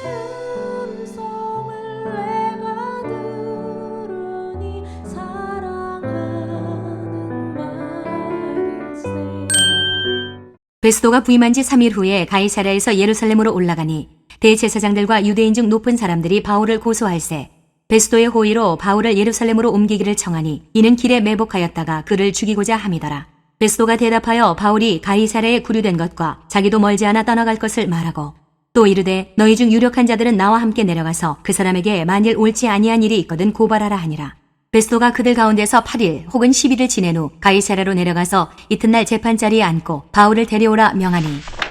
음성을 내가 들으니 사랑하는 말일세. 베스도가 부임한 지 3일 후에 가이사랴에서 예루살렘으로 올라가니 대제사장들과 유대인 중 높은 사람들이 바울을 고소할세. 베스도의 호의로 바울을 예루살렘으로 옮기기를 청하니 이는 길에 매복하였다가 그를 죽이고자 함이더라. 베스도가 대답하여 바울이 가이사랴에 구류된 것과 자기도 멀지 않아 떠나갈 것을 말하고 또 이르되 너희 중 유력한 자들은 나와 함께 내려가서 그 사람에게 만일 옳지 아니한 일이 있거든 고발하라 하니라. 베스도가 그들 가운데서 8일 혹은 10일을 지낸 후 가이사랴로 내려가서 이튿날 재판자리에 앉고 바울을 데려오라 명하니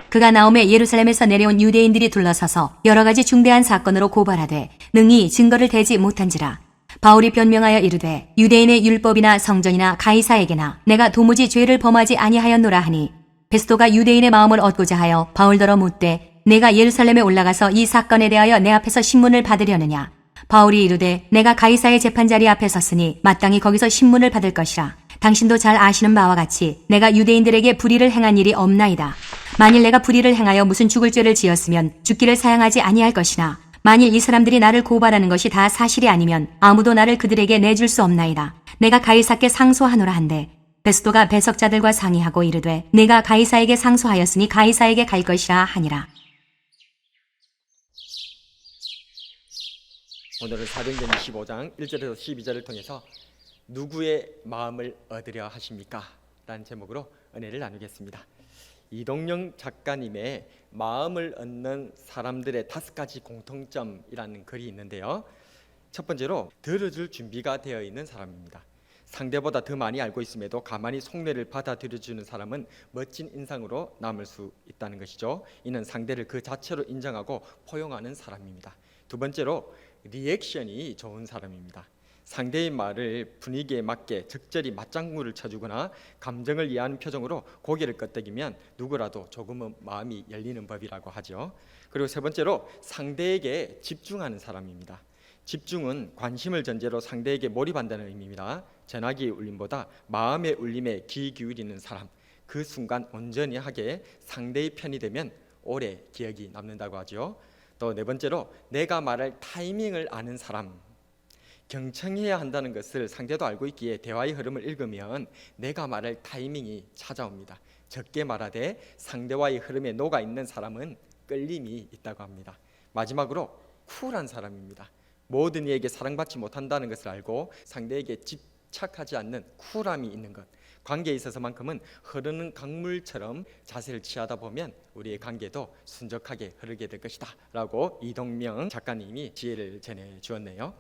그가 나오매 예루살렘에서 내려온 유대인들이 둘러서서 여러 가지 중대한 사건으로 고발하되 능히 증거를 대지 못한지라. 바울이 변명하여 이르되 유대인의 율법이나 성전이나 가이사에게나 내가 도무지 죄를 범하지 아니하였노라 하니 베스도가 유대인의 마음을 얻고자 하여 바울더러 묻되 내가 예루살렘에 올라가서 이 사건에 대하여 내 앞에서 신문을 받으려느냐. 바울이 이르되 내가 가이사의 재판자리 앞에 섰으니 마땅히 거기서 신문을 받을 것이라. 당신도 잘 아시는 바와 같이 내가 유대인들에게 불의를 행한 일이 없나이다. 만일 내가 불의를 행하여 무슨 죽을 죄를 지었으면 죽기를 사양하지 아니할 것이나 만일 이 사람들이 나를 고발하는 것이 다 사실이 아니면 아무도 나를 그들에게 내줄 수 없나이다. 내가 가이사께 상소하노라 한데 베스도가 배석자들과 상의하고 이르되 내가 가이사에게 상소하였으니 가이사에게 갈 것이라 하니라. 오늘은 사도행전 25장 1절에서 12절을 통해서 누구의 마음을 얻으려 하십니까? 라는 제목으로 은혜를 나누겠습니다. 이동영 작가님의 마음을 얻는 사람들의 5가지 공통점이라는 글이 있는데요. 첫 번째로 들어줄 준비가 되어 있는 사람입니다. 상대보다 더 많이 알고 있음에도 가만히 속내를 받아들여주는 사람은 멋진 인상으로 남을 수 있다는 것이죠. 이는 상대를 그 자체로 인정하고 포용하는 사람입니다. 두 번째로 리액션이 좋은 사람입니다. 상대의 말을 분위기에 맞게 적절히 맞장구를 쳐주거나 감정을 이해하는 표정으로 고개를 끄덕이면 누구라도 조금은 마음이 열리는 법이라고 하죠. 그리고 세 번째로 상대에게 집중하는 사람입니다. 집중은 관심을 전제로 상대에게 몰입한다는 의미입니다. 전화기의 울림보다 마음의 울림에 귀 기울이는 사람, 그 순간 온전히 하게 상대의 편이 되면 오래 기억이 남는다고 하죠. 또 네 번째로 내가 말할 타이밍을 아는 사람, 경청해야 한다는 것을 상대도 알고 있기에 대화의 흐름을 읽으면 내가 말할 타이밍이 찾아옵니다. 적게 말하되 상대와의 흐름에 녹아있는 사람은 끌림이 있다고 합니다. 마지막으로 쿨한 사람입니다. 모든 이에게 사랑받지 못한다는 것을 알고 상대에게 집착하지 않는 쿨함이 있는 것, 관계에 있어서만큼은 흐르는 강물처럼 자세를 취하다 보면 우리의 관계도 순적하게 흐르게 될 것이다 라고 이동명 작가님이 지혜를 전해주었네요.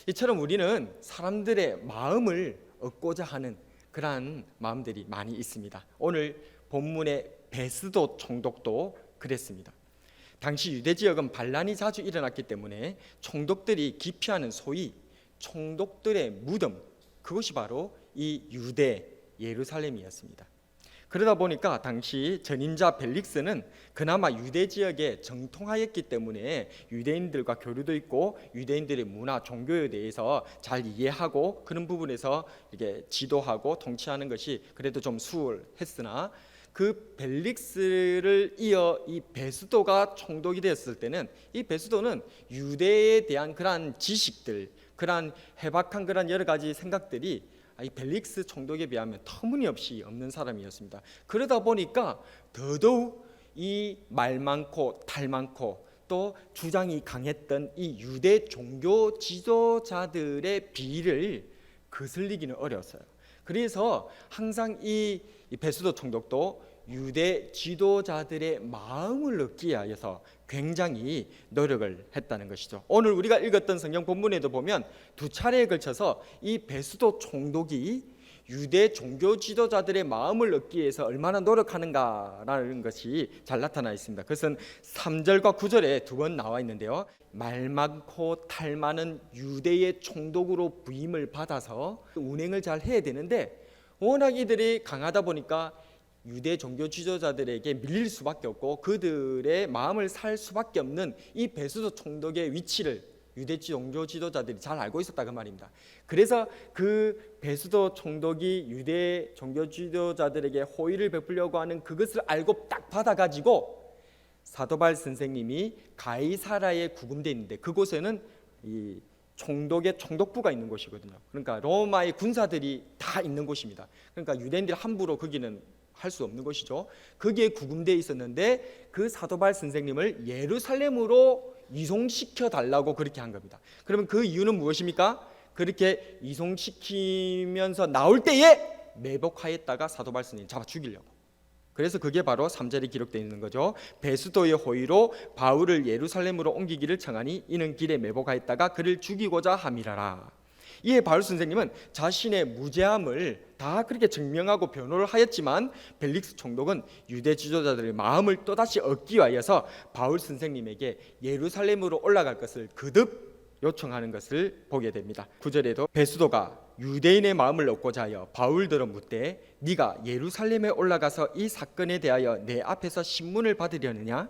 이처럼 우리는 사람들의 마음을 얻고자 하는 그러한 마음들이 많이 있습니다. 오늘 본문의 베스도 총독도 그랬습니다. 당시 유대 지역은 반란이 자주 일어났기 때문에 총독들이 기피하는 소위 총독들의 무덤, 그것이 바로 이 유대 예루살렘이었습니다. 그러다 보니까 당시 전인자 벨릭스는 그나마 유대 지역에 정통하였기 때문에 유대인들과 교류도 있고 유대인들의 문화, 종교에 대해서 잘 이해하고 그런 부분에서 이렇게 지도하고 통치하는 것이 그래도 좀 수월했으나 그 벨릭스를 이어 이 베스도가 총독이 되었을 때는 이 베스도는 유대에 대한 그러한 지식들, 그러한 해박한 그러한 여러 가지 생각들이 이 벨릭스 총독에 비하면 터무니없이 없는 사람이었습니다. 그러다 보니까 더더욱 이 말 많고 탈 많고 또 주장이 강했던 이 유대 종교 지도자들의 비리를 거슬리기는 어려웠어요. 그래서 항상 이 베스도 총독도 유대 지도자들의 마음을 얻기 위하여서 굉장히 노력을 했다는 것이죠. 오늘 우리가 읽었던 성경 본문에도 보면 2차례에 걸쳐서 이 베스도 총독이 유대 종교 지도자들의 마음을 얻기 위해서 얼마나 노력하는가라는 것이 잘 나타나 있습니다. 그것은 3절과 9절에 2번 나와 있는데요. 말 많고 탈 많은 유대의 총독으로 부임을 받아서 운행을 잘 해야 되는데 워낙 이들이 강하다 보니까 유대 종교 지도자들에게 밀릴 수밖에 없고 그들의 마음을 살 수밖에 없는 이 베스도 총독의 위치를 유대 종교 지도자들이 잘 알고 있었다 그 말입니다. 그래서 그 베스도 총독이 유대 종교 지도자들에게 호의를 베풀려고 하는 그것을 알고 딱 받아가지고 사도바울 선생님이 가이사라에 구금되어 있는데 그곳에는 이 총독의 총독부가 있는 곳이거든요. 그러니까 로마의 군사들이 다 있는 곳입니다. 그러니까 유대인들이 함부로 거기는 할 수 없는 것이죠. 거기에 구금되어 있었는데 그 사도바울 선생님을 예루살렘으로 이송시켜 달라고 그렇게 한 겁니다. 그러면 그 이유는 무엇입니까? 그렇게 이송시키면서 나올 때에 매복하였다가 사도바울 선생님 잡아 죽이려고. 그래서 그게 바로 3절에 기록되어 있는 거죠. 베스도의 호의로 바울을 예루살렘으로 옮기기를 청하니 이는 길에 매복하였다가 그를 죽이고자 함이라라. 이에 바울 선생님은 자신의 무죄함을 다 그렇게 증명하고 변호를 하였지만 벨릭스 총독은 유대 지도자들의 마음을 또다시 얻기 위하여서 바울 선생님에게 예루살렘으로 올라갈 것을 거듭 요청하는 것을 보게 됩니다. 9절에도 베스도가 유대인의 마음을 얻고자 하여 바울더러 묻되 네가 예루살렘에 올라가서 이 사건에 대하여 내 앞에서 신문을 받으려느냐?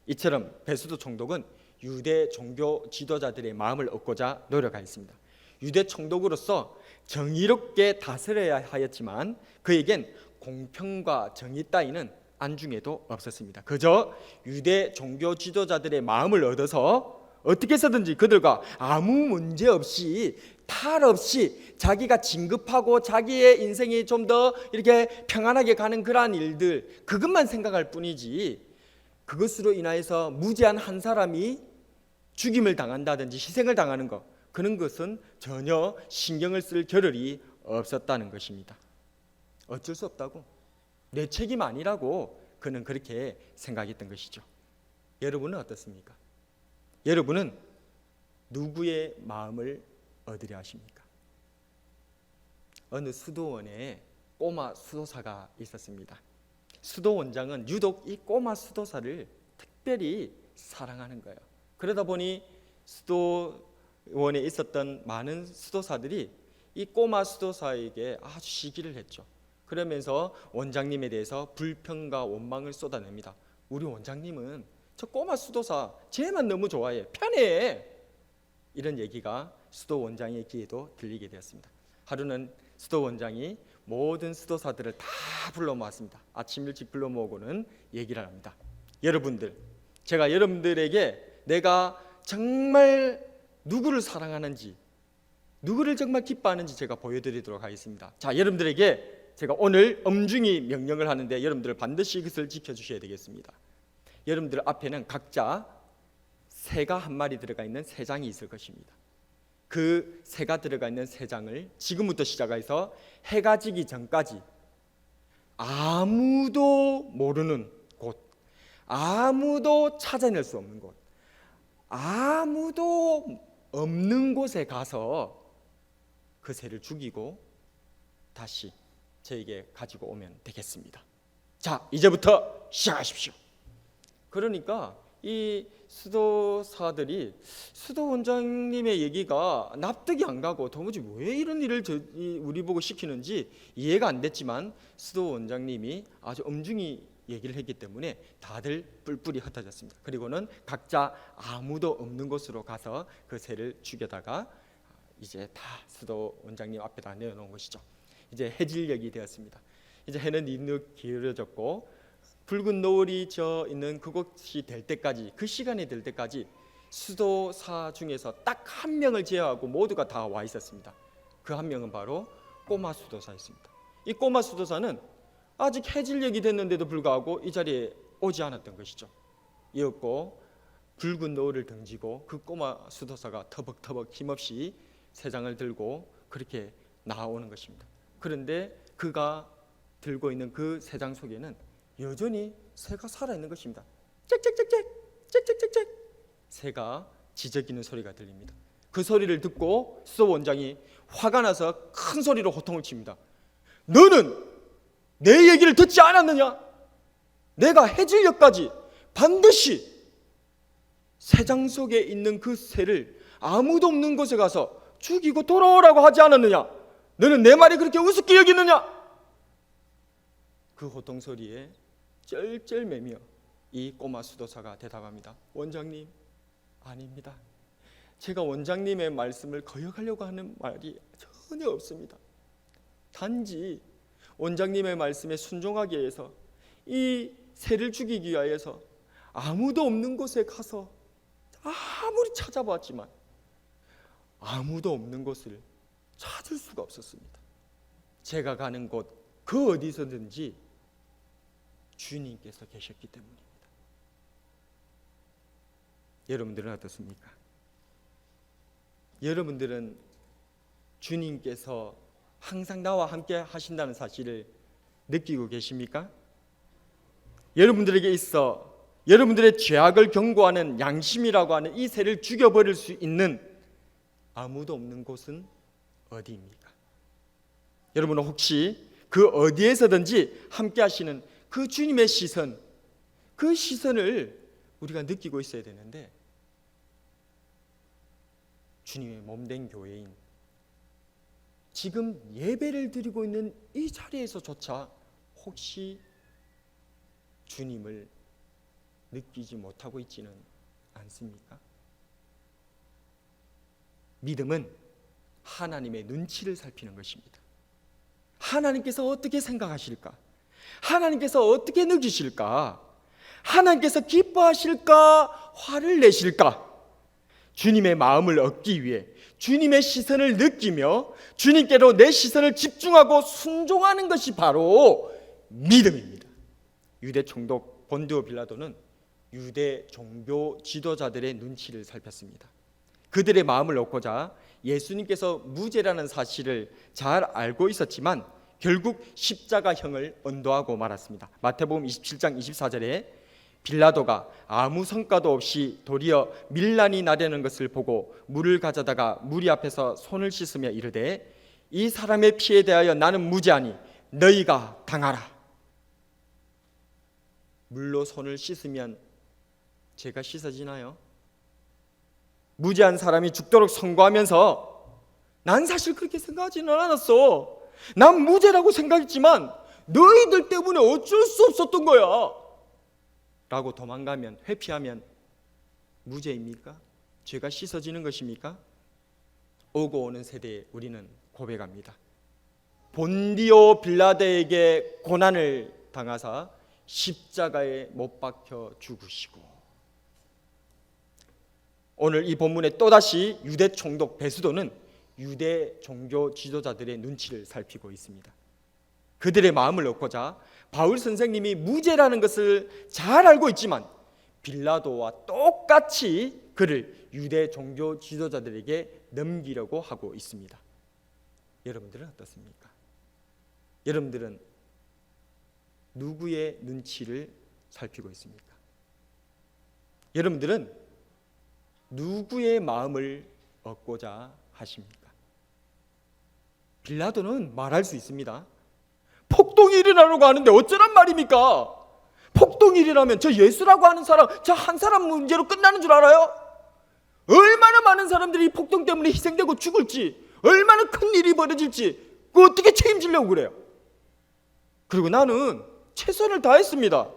이처럼 베스도 총독은 유대 종교 지도자들의 마음을 얻고자 노력하였습니다. 유대 총독으로서 정의롭게 다스려야 하였지만 그에겐 공평과 정의 따위는 안중에도 없었습니다. 그저 유대 종교 지도자들의 마음을 얻어서 어떻게 해서든지 그들과 아무 문제 없이 탈 없이 자기가 진급하고 자기의 인생이 좀 더 이렇게 평안하게 가는 그러한 일들 그것만 생각할 뿐이지 그것으로 인하여서 무죄한 한 사람이 죽임을 당한다든지 희생을 당하는 것 그런 것은 전혀 신경을 쓸 겨를이 없었다는 것입니다. 어쩔 수 없다고 내 책임 아니라고 그는 그렇게 생각했던 것이죠. 여러분은 어떻습니까? 여러분은 누구의 마음을 얻으려 하십니까? 어느 수도원에 꼬마 수도사가 있었습니다. 수도원장은 유독 이 꼬마 수도사를 특별히 사랑하는 거예요. 그러다 보니 수도원에 있었던 많은 수도사들이 이 꼬마 수도사에게 아주 시기를 했죠. 그러면서 원장님에 대해서 불평과 원망을 쏟아냅니다. 우리 원장님은 저 꼬마 수도사 쟤만 너무 좋아해, 편해. 이런 얘기가 수도 원장의 귀에도 들리게 되었습니다. 하루는 수도 원장이 모든 수도사들을 다 불러 모았습니다. 아침 일찍 불러 모으고는 얘기를 합니다. 여러분들, 제가 여러분들에게 내가 정말 누구를 사랑하는지, 누구를 정말 기뻐하는지 제가 보여드리도록 하겠습니다. 자, 여러분들에게 제가 오늘 엄중히 명령을 하는데 여러분들 반드시 이것을 지켜주셔야 되겠습니다. 여러분들 앞에는 각자 새가 한 마리 들어가 있는 새 장이 있을 것입니다. 그 새가 들어가 있는 새 장을 지금부터 시작해서 해가 지기 전까지 아무도 모르는 곳, 아무도 찾아낼 수 없는 곳, 아무도 없는 곳에 가서 그 새를 죽이고 다시 저에게 가지고 오면 되겠습니다. 자, 이제부터 시작하십시오. 그러니까 이 수도사들이 수도 원장님의 얘기가 납득이 안 가고 도무지 왜 이런 일을 우리 보고 시키는지 이해가 안 됐지만 수도 원장님이 아주 엄중히 얘기를 했기 때문에 다들 뿔뿔이 흩어졌습니다. 그리고는 각자 아무도 없는 곳으로 가서 그 새를 죽여다가 이제 다 수도 원장님 앞에다 내어놓은 것이죠. 이제 해질녘이 되었습니다. 이제 해는 뉘눅 기울어졌고 붉은 노을이 져 있는 그곳이 될 때까지, 그 시간이 될 때까지 수도사 중에서 딱 한 명을 제외하고 모두가 다 와 있었습니다. 그 한 명은 바로 꼬마 수도사였습니다. 이 꼬마 수도사는 아직 해질녘이 됐는데도 불구하고 이 자리에 오지 않았던 것이죠. 이었고 붉은 노을을 등지고 그 꼬마 수도사가 터벅터벅 힘없이 새 장을 들고 그렇게 나오는 것입니다. 그런데 그가 들고 있는 그 새 장 속에는 여전히 새가 살아있는 것입니다. 짹짹짹짹 짹짹짹짹 새가 지저귀는 소리가 들립니다. 그 소리를 듣고 수도 원장이 화가 나서 큰 소리로 호통을 칩니다. 너는 내 얘기를 듣지 않았느냐? 내가 해질녘까지 반드시 새장 속에 있는 그 새를 아무도 없는 곳에 가서 죽이고 돌아오라고 하지 않았느냐? 너는 내 말이 그렇게 우습게 여기느냐? 그 호통 소리에 쩔쩔매며 이 꼬마 수도사가 대답합니다. 원장님, 아닙니다. 제가 원장님의 말씀을 거역하려고 하는 말이 전혀 없습니다. 단지 원장님의 말씀에 순종하기 위해서 이 새를 죽이기 위하여서 아무도 없는 곳에 가서 아무리 찾아봤지만 아무도 없는 곳을 찾을 수가 없었습니다. 제가 가는 곳 그 어디서든지 주님께서 계셨기 때문입니다. 여러분들은 어떻습니까? 여러분들은 주님께서 항상 나와 함께 하신다는 사실을 느끼고 계십니까? 여러분들에게 있어 여러분들의 죄악을 경고하는 양심이라고 하는 이 새를 죽여버릴 수 있는 아무도 없는 곳은 어디입니까? 여러분은 혹시 그 어디에서든지 함께 하시는 그 주님의 시선, 그 시선을 우리가 느끼고 있어야 되는데, 주님의 몸된 교회인 지금 예배를 드리고 있는 이 자리에서조차 혹시 주님을 느끼지 못하고 있지는 않습니까? 믿음은 하나님의 눈치를 살피는 것입니다. 하나님께서 어떻게 생각하실까? 하나님께서 어떻게 느끼실까? 하나님께서 기뻐하실까? 화를 내실까? 주님의 마음을 얻기 위해 주님의 시선을 느끼며 주님께로 내 시선을 집중하고 순종하는 것이 바로 믿음입니다. 유대 총독 본디오 빌라도는 유대 종교 지도자들의 눈치를 살폈습니다. 그들의 마음을 얻고자 예수님께서 무죄라는 사실을 잘 알고 있었지만 결국 십자가형을 언도하고 말았습니다. 마태복음 27장 24절에 빌라도가 아무 성과도 없이 도리어 밀란이 나려는 것을 보고 물을 가져다가 무리 앞에서 손을 씻으며 이르되 이 사람의 피에 대하여 나는 무죄하니 너희가 당하라. 물로 손을 씻으면 죄가 씻어지나요? 무죄한 사람이 죽도록 선고하면서 난 사실 그렇게 생각하지는 않았어. 난 무죄라고 생각했지만 너희들 때문에 어쩔 수 없었던 거야 라고 도망가면, 회피하면 무죄입니까? 죄가 씻어지는 것입니까? 오고 오는 세대에 우리는 고백합니다. 본디오 빌라도에게 고난을 당하사 십자가에 못 박혀 죽으시고, 오늘 이 본문에 또다시 유대 총독 베스도는 유대 종교 지도자들의 눈치를 살피고 있습니다. 그들의 마음을 얻고자 바울 선생님이 무죄라는 것을 잘 알고 있지만 빌라도와 똑같이 그를 유대 종교 지도자들에게 넘기려고 하고 있습니다. 여러분들은 어떻습니까? 여러분들은 누구의 눈치를 살피고 있습니까? 여러분들은 누구의 마음을 얻고자 하십니까? 빌라도는 말할 수 있습니다. 폭동이 일어나려고 하는데 어쩌란 말입니까? 폭동이 일어나면 저 예수라고 하는 사람, 저 한 사람 문제로 끝나는 줄 알아요? 얼마나 많은 사람들이 이 폭동 때문에 희생되고 죽을지, 얼마나 큰 일이 벌어질지 그거 어떻게 책임지려고 그래요? 그리고 나는 최선을 다했습니다.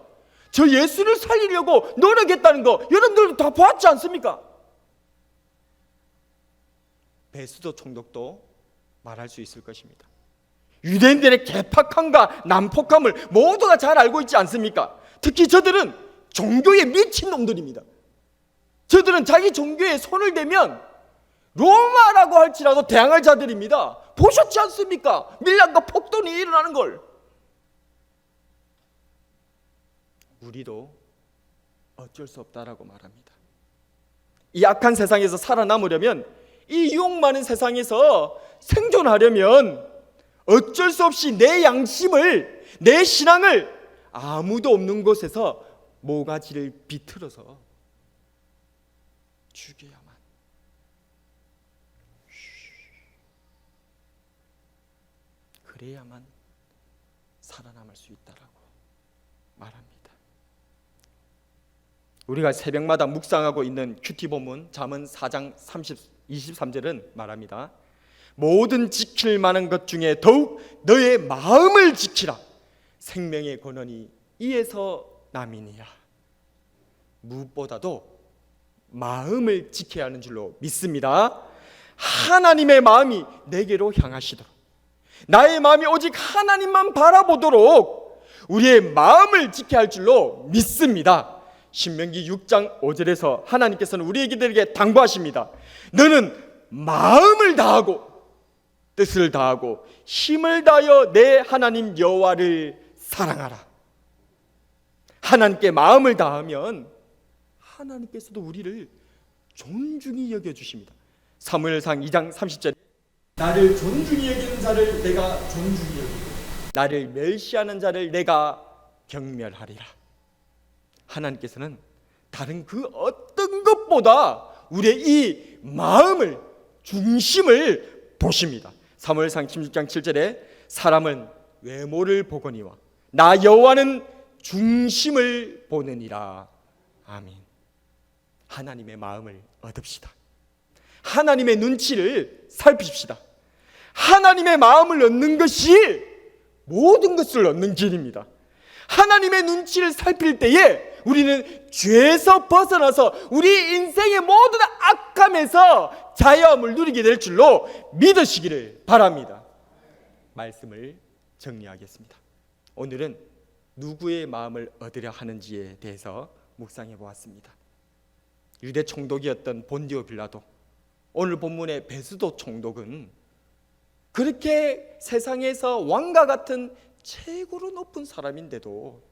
저 예수를 살리려고 노력했다는 거 여러분들도 다 봤지 않습니까? 베스도 총독도 말할 수 있을 것입니다. 유대인들의 개팍함과 난폭함을 모두가 잘 알고 있지 않습니까? 특히 저들은 종교에 미친 놈들입니다. 저들은 자기 종교에 손을 대면 로마라고 할지라도 대항할 자들입니다. 보셨지 않습니까? 밀란과 폭동이 일어나는 걸. 우리도 어쩔 수 없다라고 말합니다. 이 악한 세상에서 살아남으려면, 이 유혹 많은 세상에서 생존하려면 어쩔 수 없이 내 양심을, 내 신앙을 아무도 없는 곳에서 모가지를 비틀어서 죽여야만, 그래야만 살아남을 수 있다라고 말합니다. 우리가 새벽마다 묵상하고 있는 큐티 본문 잠언 4장 23절은 말합니다. 모든 지킬 만한 것 중에 더욱 너의 마음을 지키라. 생명의 권원이 이에서 남이니라. 무엇보다도 마음을 지켜야 하는 줄로 믿습니다. 하나님의 마음이 내게로 향하시도록, 나의 마음이 오직 하나님만 바라보도록 우리의 마음을 지켜야 할 줄로 믿습니다. 신명기 6장 5절에서 하나님께서는 우리에게 당부하십니다. 너는 마음을 다하고 뜻을 다하고 힘을 다하여 내 하나님 여호와를 사랑하라. 하나님께 마음을 다하면 하나님께서도 우리를 존중히 여겨주십니다. 사무엘상 2장 30절 나를 존중히 여기는 자를 내가 존중히 여기고 나를 멸시하는 자를 내가 경멸하리라. 하나님께서는 다른 그 어떤 것보다 우리의 이 마음을, 중심을 보십니다. 사무엘상 16장 7절에 사람은 외모를 보거니와 나 여호와는 중심을 보느니라. 아멘. 하나님의 마음을 얻읍시다. 하나님의 눈치를 살핍시다. 하나님의 마음을 얻는 것이 모든 것을 얻는 길입니다. 하나님의 눈치를 살필 때에 우리는 죄에서 벗어나서 우리 인생의 모든 악함에서 자유함을 누리게 될 줄로 믿으시기를 바랍니다. 말씀을 정리하겠습니다. 오늘은 누구의 마음을 얻으려 하는지에 대해서 묵상해 보았습니다. 유대 총독이었던 본디오 빌라도, 오늘 본문의 베스도 총독은 그렇게 세상에서 왕과 같은 최고로 높은 사람인데도,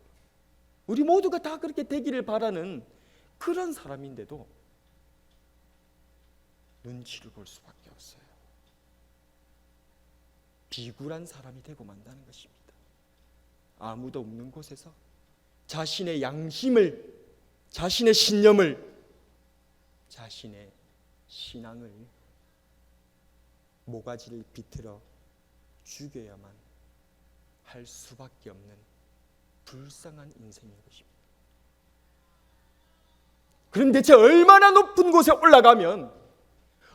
우리 모두가 다 그렇게 되기를 바라는 그런 사람인데도 눈치를 볼 수밖에 없어요. 비굴한 사람이 되고 만다는 것입니다. 아무도 없는 곳에서 자신의 양심을, 자신의 신념을, 자신의 신앙을, 모가지를 비틀어 죽여야만 할 수밖에 없는 불쌍한 인생인 것입니다. 그럼 대체 얼마나 높은 곳에 올라가면,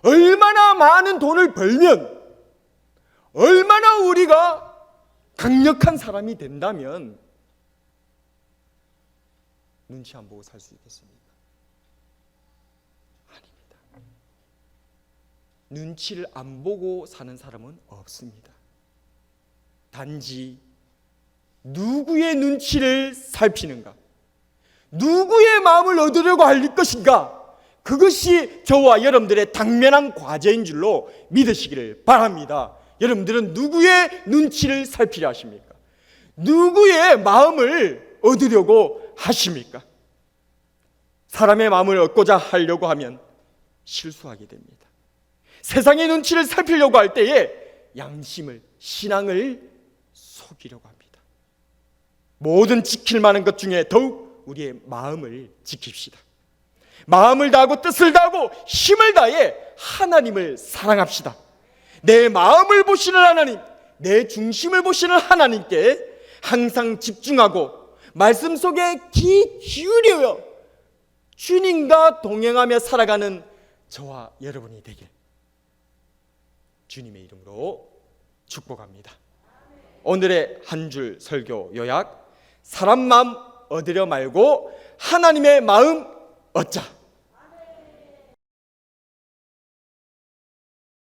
얼마나 많은 돈을 벌면, 얼마나 우리가 강력한 사람이 된다면 눈치 안 보고 살 수 있겠습니까? 아닙니다. 눈치를 안 보고 사는 사람은 없습니다. 단지 누구의 눈치를 살피는가, 누구의 마음을 얻으려고 할 것인가, 그것이 저와 여러분들의 당면한 과제인 줄로 믿으시기를 바랍니다. 여러분들은 누구의 눈치를 살피려 하십니까? 누구의 마음을 얻으려고 하십니까? 사람의 마음을 얻고자 하려고 하면 실수하게 됩니다. 세상의 눈치를 살피려고 할 때에 양심을, 신앙을 속이려고 합니다. 모든 지킬 만한 것 중에 더욱 우리의 마음을 지킵시다. 마음을 다하고 뜻을 다하고 힘을 다해 하나님을 사랑합시다. 내 마음을 보시는 하나님, 내 중심을 보시는 하나님께 항상 집중하고 말씀 속에 귀 기울여요 주님과 동행하며 살아가는 저와 여러분이 되길 주님의 이름으로 축복합니다. 오늘의 한 줄 설교 요약: 사람 마음 얻으려 말고 하나님의 마음 얻자.